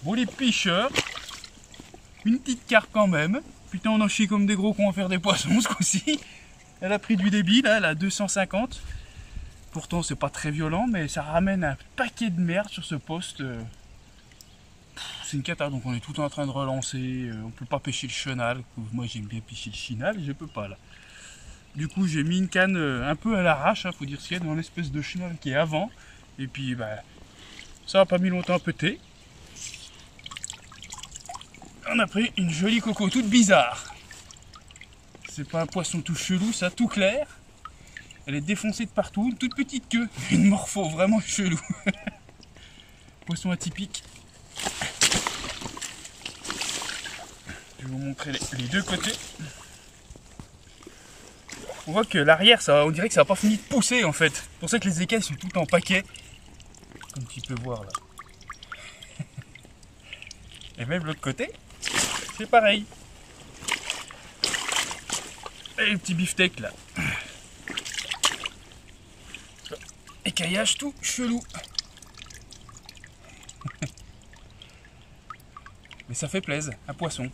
Bon, les pêcheurs, une petite carpe quand même. Putain, on en chie comme des gros cons à faire des poissons ce coup-ci. Elle a pris du débit, là, elle a 250. Pourtant, c'est pas très violent, mais ça ramène un paquet de merde sur ce poste. C'est une cata, donc on est tout en train de relancer. On peut pas pêcher le chenal. Moi, j'aime bien pêcher le chenal, je peux pas là. Du coup, j'ai mis une canne un peu à l'arrache, faut dire ce qu'il y a dans l'espèce de chenal qui est avant. Et puis, bah, ça a pas mis longtemps à péter. On a pris une jolie coco toute bizarre. C'est pas un poisson tout chelou, ça, tout clair. Elle est défoncée de partout, une toute petite queue. Une morpho vraiment chelou. Poisson atypique. Je vais vous montrer les deux côtés. On voit que l'arrière, on dirait que ça n'a pas fini de pousser en fait. C'est pour ça que les écailles sont toutes en paquet. Comme tu peux voir là. Et même l'autre côté, c'est pareil. Et le petit beefsteak là. Écaillage tout chelou. Mais ça fait plaisir, un poisson.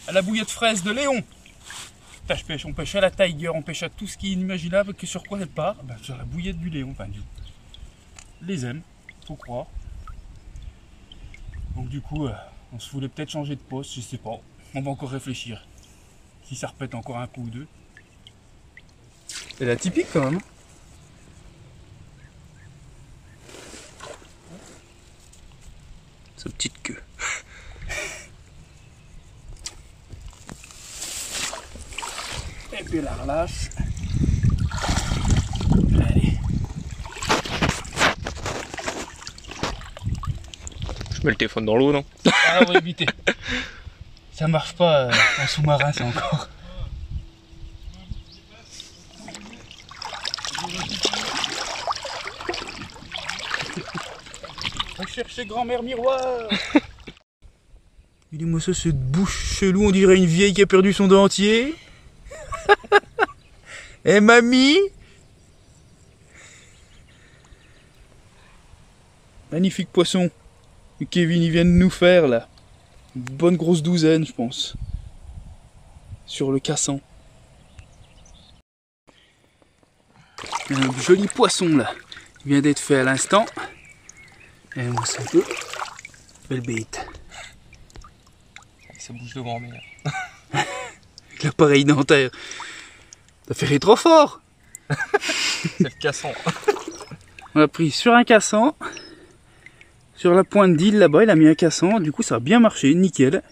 À la bouillette fraise de Léon. Putain, on pêche à la tiger, on pêche à tout ce qui est inimaginable, que sur quoi elle part, ben, sur la bouillette du Léon, enfin du les aime, faut croire. Donc du coup, on se voulait peut-être changer de poste, je sais pas. On va encore réfléchir. Si ça repète encore un coup ou deux. Elle est atypique quand même. Sa petite queue. Et puis la relâche. Allez. Je mets le téléphone dans l'eau, non? Ah, on va éviter. Ça marche pas en sous-marin, c'est encore. Va chercher grand-mère miroir. Il est moi ça, cette bouche chelou, on dirait une vieille qui a perdu son dentier. Eh mamie. Magnifique poisson que Kevin il vient de nous faire là. Une bonne grosse douzaine je pense. Sur le cassan. Un joli poisson là. Il vient d'être fait à l'instant. Et moi c'est un peu belle bête. Avec sa bouche de grand-mère. Avec l'appareil dentaire. T'as fait trop fort. C'est le cassan. On a pris sur un cassan. Sur la pointe d'île là-bas, il a mis un cassan. Du coup ça a bien marché, nickel.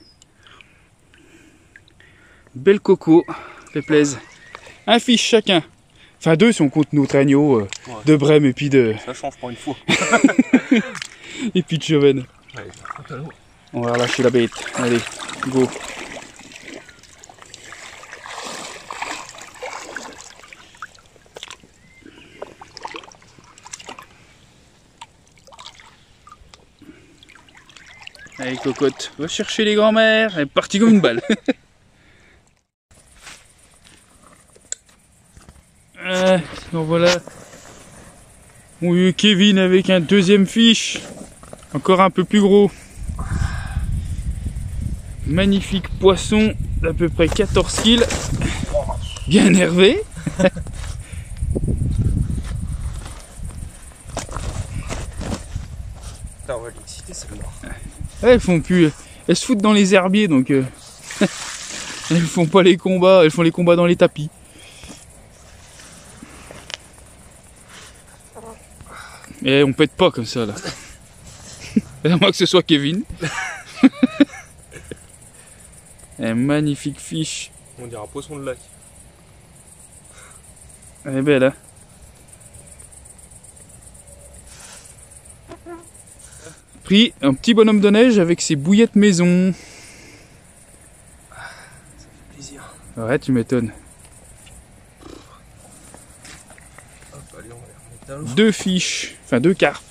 Belle coco. Fait plaisir. Un fiche chacun. Enfin deux si on compte notre agneau de Brême et puis de... Ça change pas une fois. et puis de Cheven. Allez, on va relâcher la bête. Allez, go. Allez cocotte, va chercher les grands-mères. Elle est partie comme une balle. Donc voilà. Oui, Kevin avec un deuxième fiche. Encore un peu plus gros. Magnifique poisson d'à peu près 14 kg. Bien énervé. Putain, on va l'exciter celle-là. Ouais, elles font plus. Elles se foutent dans les herbiers donc. Elles font pas les combats, elles font les combats dans les tapis. Et on pète pas comme ça là. À moins que ce soit Kevin. Un magnifique fiche. On dirait un poisson de lac. Elle est belle hein. Pris un petit bonhomme de neige avec ses bouillettes maison. Ça fait plaisir. Ouais tu m'étonnes. Hop, allez, on va les remettre à l'eau. Deux fiches, enfin deux carpes.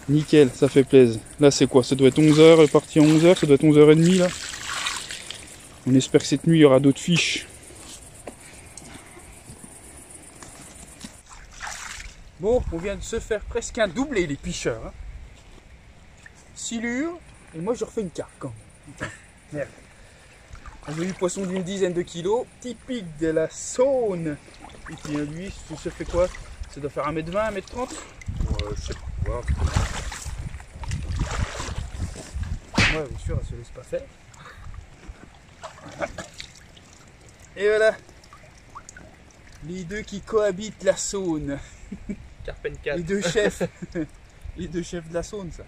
Nickel, ça fait plaisir. Là c'est quoi? Ça doit être 11h, elle est partie à 11h, ça doit être 11h30 là. On espère que cette nuit il y aura d'autres fiches. Bon, on vient de se faire presque un doublé les picheurs. Hein. Silure, Et moi je refais une carpe quand même. Putain, merde. Un joli poisson d'une dizaine de kilos, typique de la Saône. Et puis lui, ça fait quoi? Ça doit faire 1m20, 1m30? Ouais, je sais pas. Ouais, bien sûr, elle se laisse pas faire. Et voilà. Les deux qui cohabitent la Saône. Carpen 4. Les deux chefs. Les deux chefs de la Saône, ça.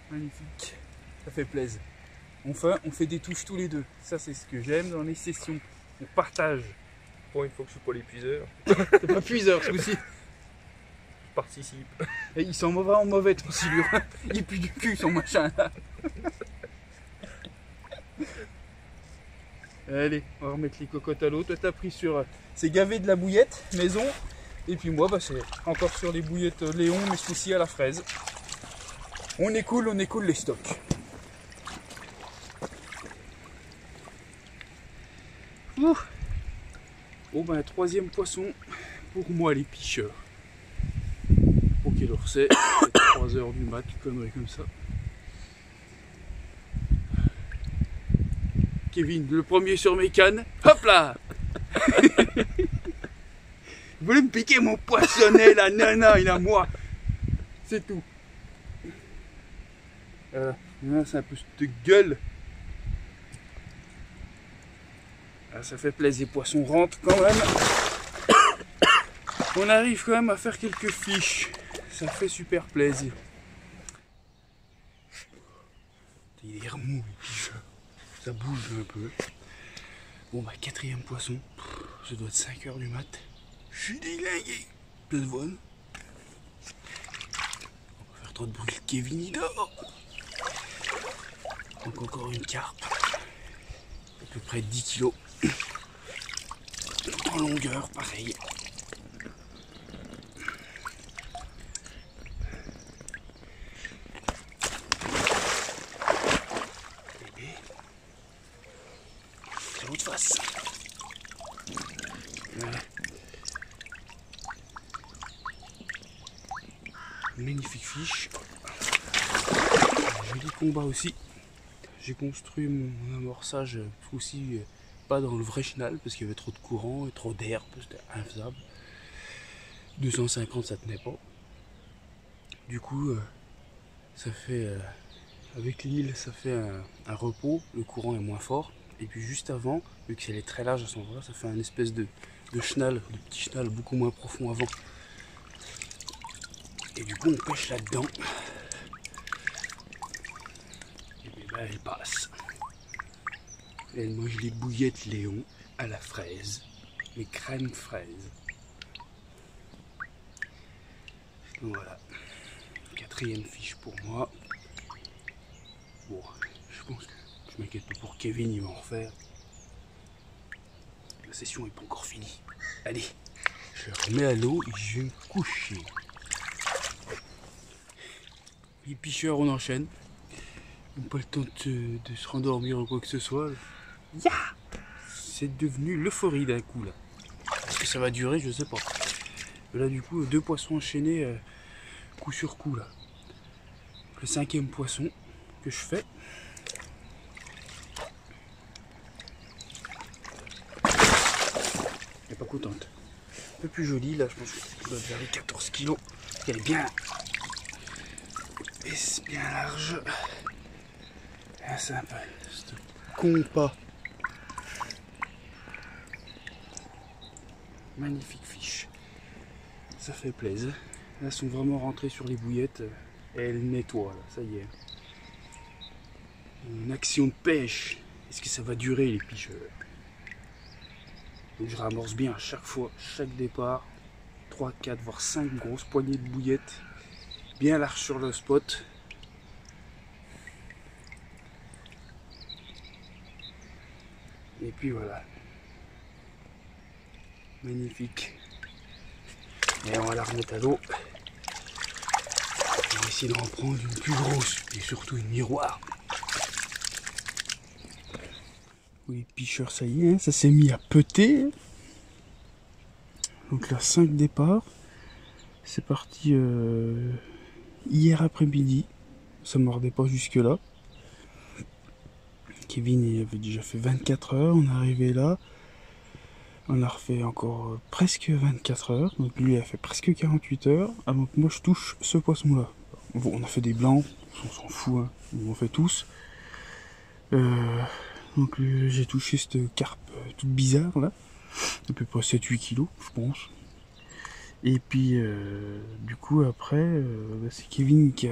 Magnifique. Ça fait plaisir. Enfin, on fait des touches tous les deux. Ça, c'est ce que j'aime dans les sessions. On partage. Pour une fois que je suis pas l'épuiseur, C'est pas puiseur, ce coup-ci. je participe. Et il sent vraiment mauvais, ton silure. Il pue du cul, son machin, là. Allez, on va remettre les cocottes à l'eau. Toi, t'as pris sur... C'est gavé de la bouillette, maison. Et puis moi, bah, c'est encore sur les bouillettes Léon, mais ceci à la fraise. On écoule les stocks. Ouh. Bon ben, troisième poisson pour moi, les picheurs. Pour quelle heure c'est? 3h du mat, connerie comme ça. Kevin, le premier sur mes cannes. Hop là. Vous voulez me piquer mon poissonnet là? Non, non, il a moi. C'est tout. C'est un peu de gueule. Ah, ça fait plaisir, les poissons rentrent quand même. On arrive quand même à faire quelques fiches. Ça fait super plaisir. Il est remou, les picheurs. Ça bouge un peu. Bon bah, quatrième poisson. Ça doit être 5h du mat. Je suis déglingué. Pleuvonne. On va faire trop de bruit. Kevin il dort. Donc encore une carpe. À peu près 10 kilos. En longueur, pareil. Et l'autre face. Voilà. Magnifique fiche. Joli combat aussi. J'ai construit mon amorçage aussi pas dans le vrai chenal parce qu'il y avait trop de courant et trop d'air, c'était infaisable. 250 ça tenait pas. Du coup ça fait avec l'île ça fait un repos, le courant est moins fort. Et puis juste avant, vu que c'est très large à cet endroit, ça fait un espèce de chenal, de petit chenal beaucoup moins profond avant. Et du coup on pêche là-dedans. Et bien bah, elle passe. Elle mange les bouillettes Léon à la fraise, les crèmes fraises. Donc voilà, quatrième fiche pour moi. Bon, je pense que je m'inquiète pas pour Kevin, il va en refaire. La session n'est pas encore finie. Allez, je le remets à l'eau et je vais me coucher. Les picheurs, on enchaîne. Ils n'ont pas le temps de se rendormir ou quoi que ce soit. Yeah, c'est devenu l'euphorie d'un coup là. Est-ce que ça va durer? Je sais pas. Là du coup, deux poissons enchaînés coup sur coup là. Le cinquième poisson que je fais. Elle est pas contente. Un peu plus jolie là, je pense qu'elle doit faire 14 kilos. Elle est bien. Et c'est bien large. Ah, c'est un peu. C'est compas. Magnifique fiche. Ça fait plaisir. Là, elles sont vraiment rentrées sur les bouillettes et elles nettoient. Là, ça y est. Une action de pêche. Est-ce que ça va durer les picheurs? Donc je ramorce bien à chaque fois, chaque départ. 3, 4, voire 5 grosses poignées de bouillettes. Bien large sur le spot. Et puis voilà. Magnifique. Et on va la remettre à l'eau. On va essayer d'en prendre une plus grosse. Et surtout une miroir. Oui, picheur, ça y est, ça s'est mis à peter. Donc là, 5 départs. C'est parti hier après-midi. Ça mordait pas jusque là. Kevin il avait déjà fait 24 heures. On est arrivé là. On a refait encore presque 24 heures. Donc lui a fait presque 48 heures avant que moi je touche ce poisson là. Bon, on a fait des blancs. On s'en fout. Hein. On en fait tous. Donc j'ai touché cette carpe toute bizarre là. À peu près 7-8 kilos je pense. Et puis du coup après c'est Kevin qui a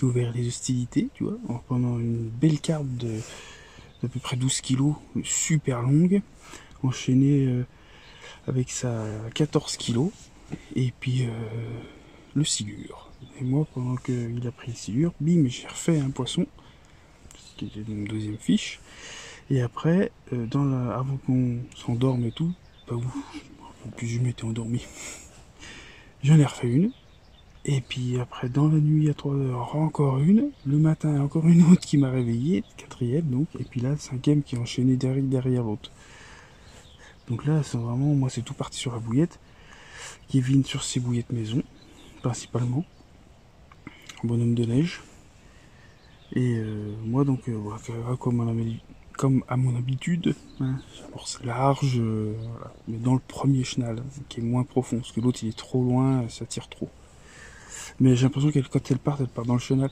ouvert les hostilités, tu vois, en prenant une belle carpe d'à peu près 12 kilos, super longue, enchaînée avec sa 14 kilos, et puis le silure. Et moi, pendant qu'il a pris le silure, bim, j'ai refait un poisson, ce qui était une deuxième fiche, et après, avant qu'on s'endorme et tout, pas où, puis je m'étais endormi, j'en ai refait une. Et puis après, dans la nuit à 3 heures, encore une. Le matin, encore une autre qui m'a réveillé, quatrième donc. Et puis là, le cinquième qui est enchaîné derrière l'autre. Donc là, c'est vraiment, moi, c'est tout parti sur la bouillette. Kevin sur ses bouillettes maison, principalement. Bonhomme de neige. Et moi, donc, comme à mon habitude, hein, j'amorce large, voilà. Mais dans le premier chenal, qui est moins profond. Parce que l'autre, il est trop loin, ça tire trop. Mais j'ai l'impression qu'elle, quand elles partent dans le chenal.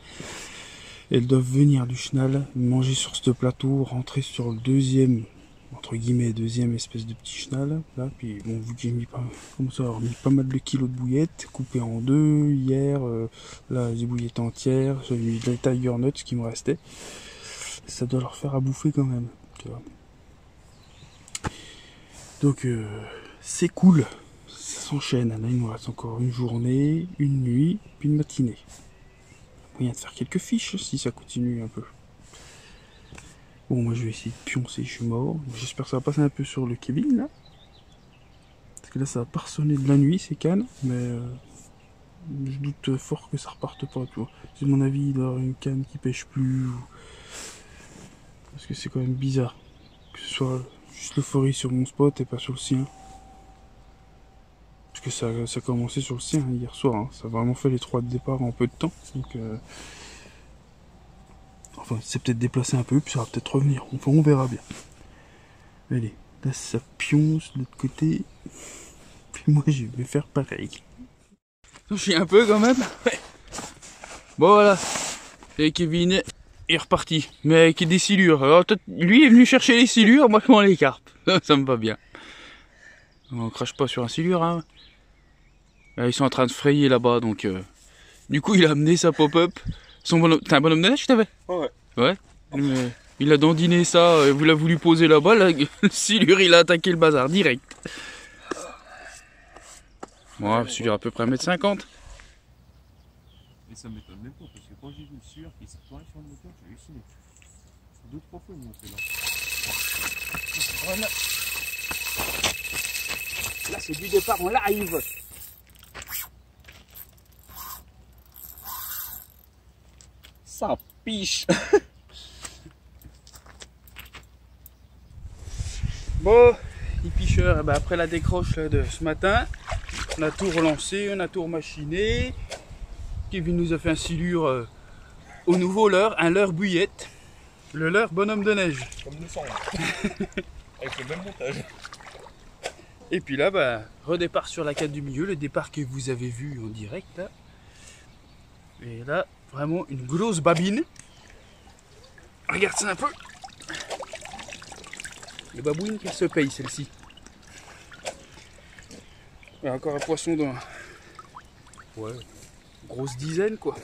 Elles doivent venir du chenal, manger sur ce plateau, rentrer sur le deuxième, entre guillemets, deuxième espèce de petit chenal. Là, puis bon, vu que j'ai mis pas mal de kilos de bouillettes, coupées en deux hier. Là, des bouillettes entières, j'ai mis des tiger nuts qui me restaient. Ça doit leur faire à bouffer quand même, tu vois. Donc c'est cool. Ça s'enchaîne, là il nous reste encore une journée, une nuit, puis une matinée. Moyen de faire quelques fiches si ça continue un peu. Bon, moi je vais essayer de pioncer, je suis mort. J'espère que ça va passer un peu sur le Kevin là. Parce que là ça va pas ressonner de la nuit ces cannes, mais je doute fort que ça reparte pas, tu vois. C'est mon avis, il doit y avoir une canne qui pêche plus. Parce que c'est quand même bizarre. Que ce soit juste l'euphorie sur mon spot et pas sur le sien. Parce que ça a commencé sur le sien hier soir, hein. Ça a vraiment fait les 3 de départ en peu de temps. Donc, enfin, c'est peut-être déplacé un peu, puis ça va peut-être revenir. Enfin, on verra bien. Allez, là ça pionce de l'autre côté. Puis moi, je vais faire pareil. Je suis un peu quand même. Ouais. Bon, voilà. Et Kevin est reparti. Mais avec des silures. Alors, lui est venu chercher les silures, moi je prends les carpes. Ça me va bien. On crache pas sur un silure, hein. Là, ils sont en train de frayer là-bas, donc du coup il a amené sa pop-up. Son bonhomme... T'as un bonhomme de neige, t'avais? Ouais. Ouais. Il a dandiné ça, vous l'a voulu poser là-bas, là, le silure il a attaqué le bazar direct. Moi, ouais, silure à peu près 1,50 m. Et ça m'étonne même pas, parce que quand j'ai vu le silure qui s'est tourné sur le moteur, j'ai halluciné. 2-3 fois il montait là. Voilà. Là c'est du départ en live. Ça piche. Bon, les picheurs, ben après la décroche là, de ce matin, on a tout relancé, on a tout remachiné. Kevin nous a fait un silure au nouveau leurre, un leurre bouillette. Le leurre bonhomme de neige. Comme nous semble. Avec le même montage. Et puis là, bah, redépart sur la carte du milieu, le départ que vous avez vu en direct. Là. Et là, vraiment une grosse babine. Regarde ça un peu. Les babouines qu'elle se paye celle-ci. Encore un poisson dans... Ouais, grosse dizaine quoi.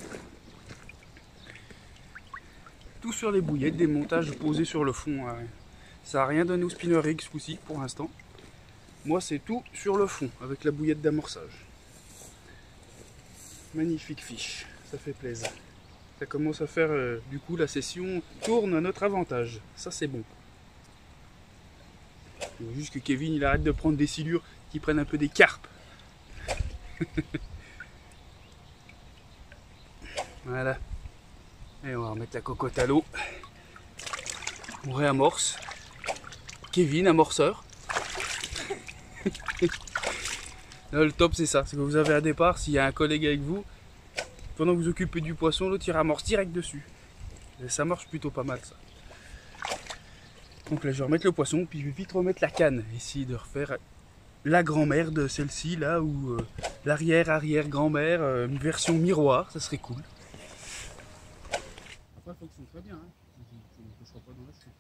Tout sur les bouillettes, des montages posés sur le fond. Hein. Ça n'a rien donné au spinner rig ce coup-ci pour l'instant. Moi c'est tout sur le fond avec la bouillette d'amorçage. Magnifique fiche, ça fait plaisir. Ça commence à faire du coup la session tourne à notre avantage. Ça c'est bon. Il faut juste que Kevin il arrête de prendre des silures qui prennent un peu des carpes. Voilà. Et on va remettre la cocotte à l'eau. On réamorce. Kevin, amorceur. Là, le top c'est ça, c'est que vous avez un départ, s'il y a un collègue avec vous, pendant que vous occupez du poisson, l'autre il ramorce direct dessus. Et ça marche plutôt pas mal ça. Donc là je vais remettre le poisson, puis je vais vite remettre la canne, essayer de refaire la grand-mère de celle-ci là, ou l'arrière-arrière-grand-mère, une version miroir, ça serait cool. Après, il fonctionne très bien. Hein. Je ne toucherai pas dans la chute.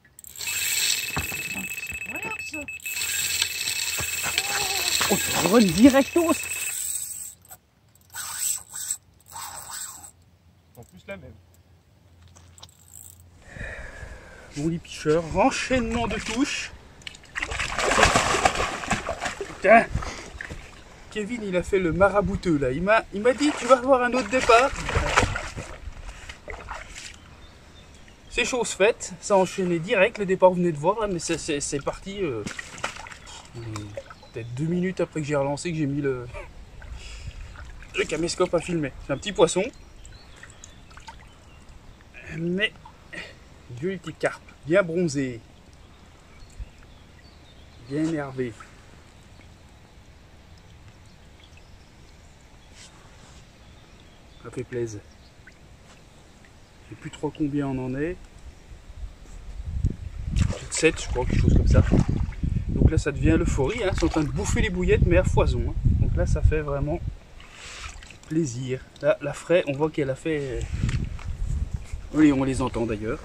Regarde ça. Oh, tu run directos. En plus, la même. Bon les picheurs, enchaînement de touches. Putain, Kevin il a fait le marabouteux là, il m'a dit tu vas avoir un autre départ. C'est chose faite, ça a enchaîné direct, le départ vous venez de voir là, mais c'est parti peut-être 2 minutes après que j'ai relancé, que j'ai mis le caméscope à filmer. C'est un petit poisson, mais une jolie petite carpe, bien bronzée, bien énervée. Ça fait plaisir. Je sais plus trop combien on en est. 7 je crois, quelque chose comme ça. Donc là ça devient l'euphorie, hein. Ils sont en train de bouffer les bouillettes mais à foison. Hein. Donc là ça fait vraiment plaisir. Là la fraie, on voit qu'elle a fait... Oui, on les entend d'ailleurs.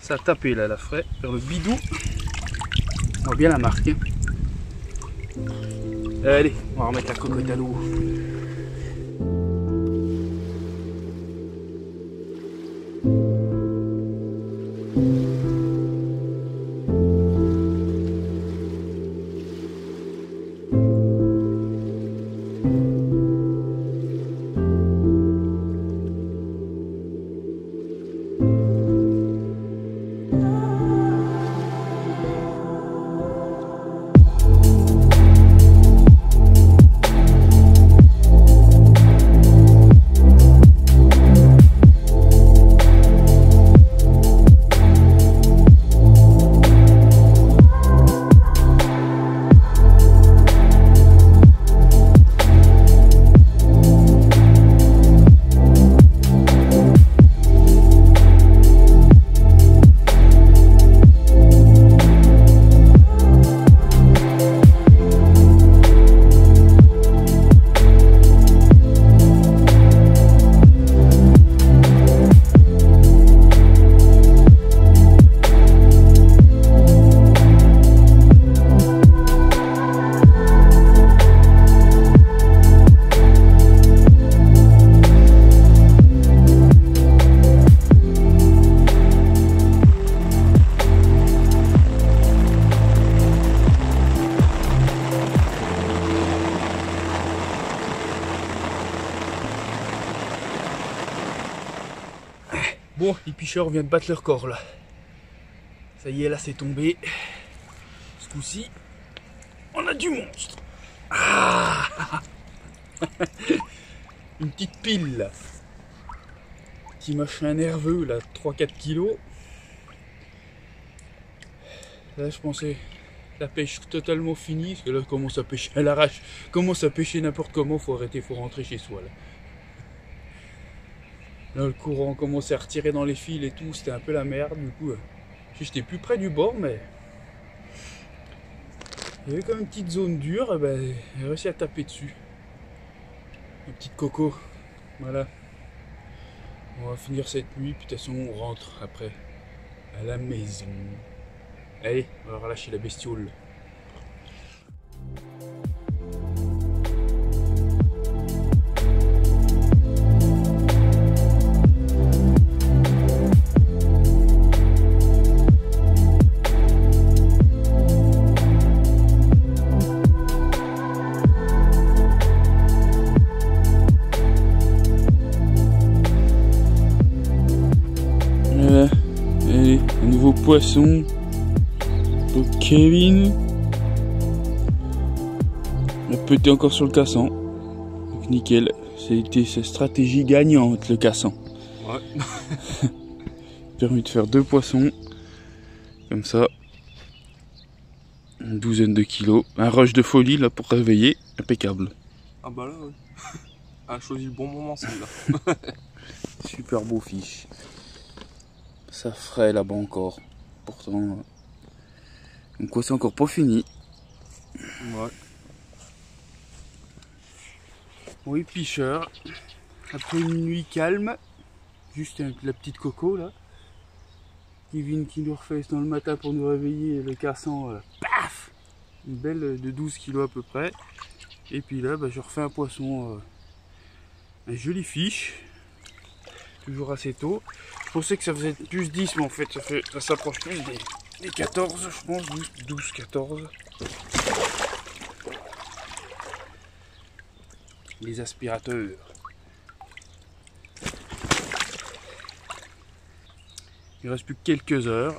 Ça a tapé là la fraie vers le bidou. On voit bien la marque. Hein. Allez, on va remettre la cocotte à l'eau. Bon, les picheurs viennent de battre leur corps là. Ça y est, là c'est tombé. Ce coup-ci, on a du monstre. Ah une petite pile là. Petit machin nerveux là, 3-4 kilos. Là je pensais la pêche totalement finie, parce que là commence à pêcher à l'arrache, commence à pêcher n'importe comment, faut arrêter, faut rentrer chez soi là. Là, le courant commençait à retirer dans les fils et tout, c'était un peu la merde. Du coup, j'étais plus près du bord, mais il y avait quand même une petite zone dure. Et ben, j'ai réussi à taper dessus. Une petite coco. Voilà. On va finir cette nuit, puis de toute façon, on rentre après à la maison. Allez, on va relâcher la bestiole. Voilà, allez, un nouveau poisson pour Kevin. On peut être encore sur le cassant. Donc nickel, c'était sa stratégie gagnante le cassant. Ouais. Permis de faire 2 poissons. Comme ça. Une douzaine de kilos. Un rush de folie là pour réveiller. Impeccable. Ah bah là, ouais. A choisi le bon moment celle-là. Super beau fiche. Ça ferait là-bas encore. Pourtant, donc quoi, c'est encore pas fini. Ouais. Oui, picheur. Après une nuit calme, juste avec la petite coco là. Kevin qui nous refait dans le matin pour nous réveiller, le cassant, paf, une belle de 12 kilos à peu près. Et puis là, bah, je refais un poisson, un joli fiche, toujours assez tôt. Je pensais que ça faisait plus 10, mais en fait ça s'approche plus des 14, je pense, 12, 14. Les aspirateurs. Il reste plus que quelques heures.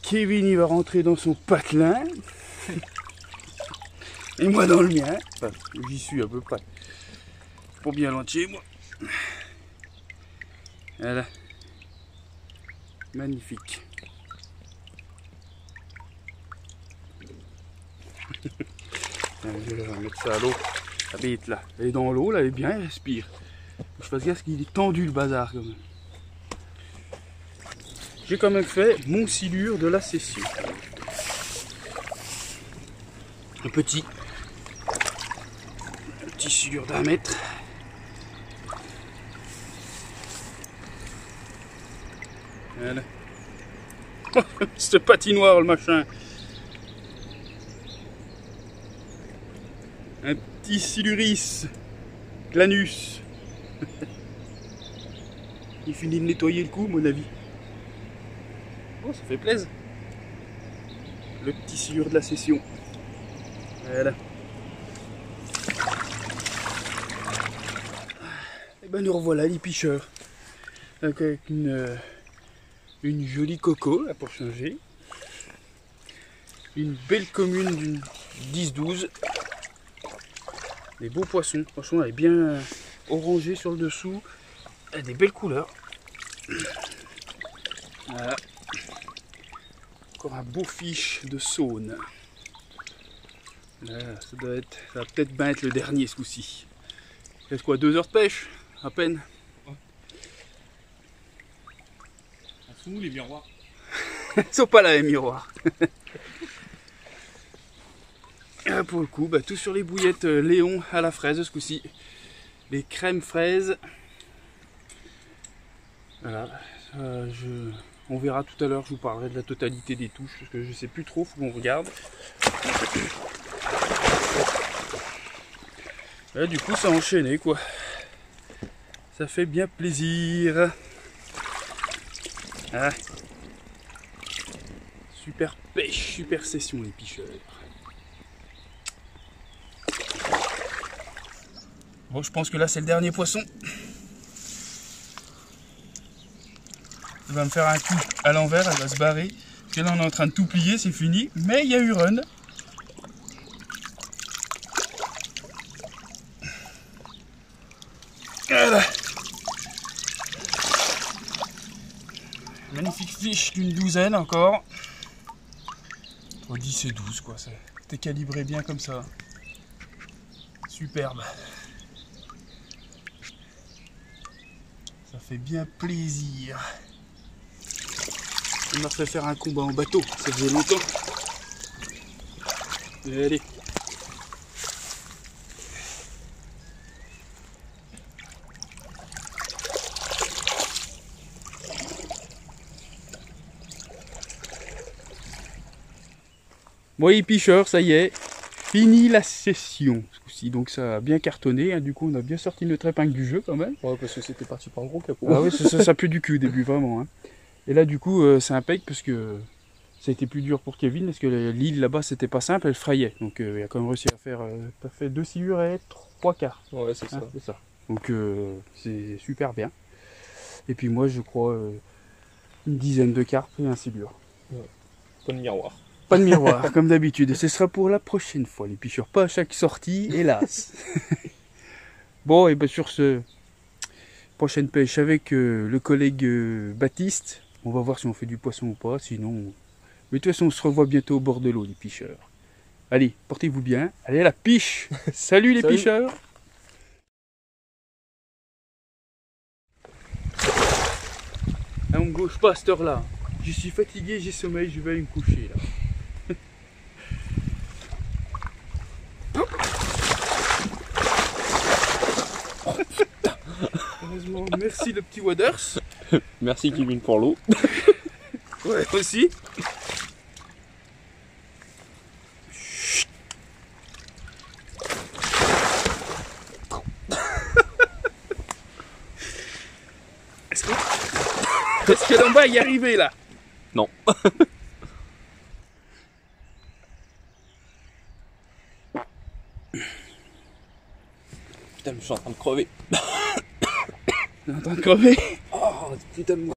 Kevin il va rentrer dans son patelin. Et moi dans le mien. Enfin, j'y suis à peu près. Pour bien loin de chez moi. Voilà. Magnifique. Je vais mettre ça à l'eau. La bête là. Elle est dans l'eau, là, elle est bien, elle respire. Je fasse gaffe qu'il est tendu le bazar quand même. J'ai quand même fait mon silure de la session. Un petit silure d'1 mètre. Voilà. Ce patinoire le machin. Un petit siluris Glanus. Il finit de nettoyer le cou, à mon avis. Oh, ça fait plaisir. Le petit silure de la session. Voilà. Et ben nous revoilà les picheurs. Donc avec une jolie coco là, pour changer. Une belle commune d'une 10-12. Des beaux poissons. Franchement, elle est bien orangée sur le dessous. Elle a des belles couleurs. Voilà. Encore un beau fiche de Saône. Là, ça va peut-être bien être le dernier ce coup-ci. Il reste quoi, 2 heures de pêche à peine. Ouais. Elles sont où les miroirs? Ils sont pas là les miroirs. Pour le coup, bah, tout sur les bouillettes Léon à la fraise ce coup-ci. Les crèmes fraises. Voilà. On verra tout à l'heure, je vous parlerai de la totalité des touches, parce que je sais plus trop, faut qu'on regarde. Là, du coup, ça a enchaîné quoi. Ça fait bien plaisir. Ah. Super pêche, super session les picheurs. Bon, je pense que là c'est le dernier poisson. Elle va me faire un coup à l'envers, elle va se barrer. Parce que là on est en train de tout plier, c'est fini. Mais il y a eu run. Voilà. Magnifique fiche d'une douzaine encore. Entre 10 et 12 quoi. C'était calibré bien comme ça. Superbe. Ça fait bien plaisir. On m'a fait faire un combat en bateau, ça faisait longtemps. Allez. Bon, les picheurs, ça y est, fini la session. Donc ça a bien cartonné, hein. Du coup on a bien sorti notre épingle du jeu quand même. Ouais, parce que c'était parti pour un gros capot. Ah oui, ça pue du cul au début, vraiment. Hein. Et là du coup c'est impec parce que ça a été plus dur pour Kevin parce que l'île là-bas c'était pas simple, elle frayait. Donc il a quand même réussi à faire, t'as fait 2 silures et 3 quarts. Ouais, c'est ça. Hein, c'est ça. Donc c'est super bien. Et puis moi je crois une dizaine de carpes et un silure. Ouais. Pas de miroir. Pas de miroir, comme d'habitude. Et ce sera pour la prochaine fois, les picheurs. Pas à chaque sortie, hélas. Bon, et bien sur ce, prochaine pêche avec le collègue Baptiste. On va voir si on fait du poisson ou pas. Sinon, Mais de toute façon, on se revoit bientôt au bord de l'eau, les pêcheurs. Allez, portez-vous bien. Allez à la piche. Salut les Salut. pêcheurs. Ah, on me gauche pas à cette heure-là. Je suis fatigué, j'ai sommeil, je vais aller me coucher là. Heureusement, merci le petit Waders. Merci Kevin pour l'eau. Ouais, aussi. Est-ce que l'en bas y est arrivé là? Non. Putain, je suis en train de crever. On est en train de crever. Oh, putain de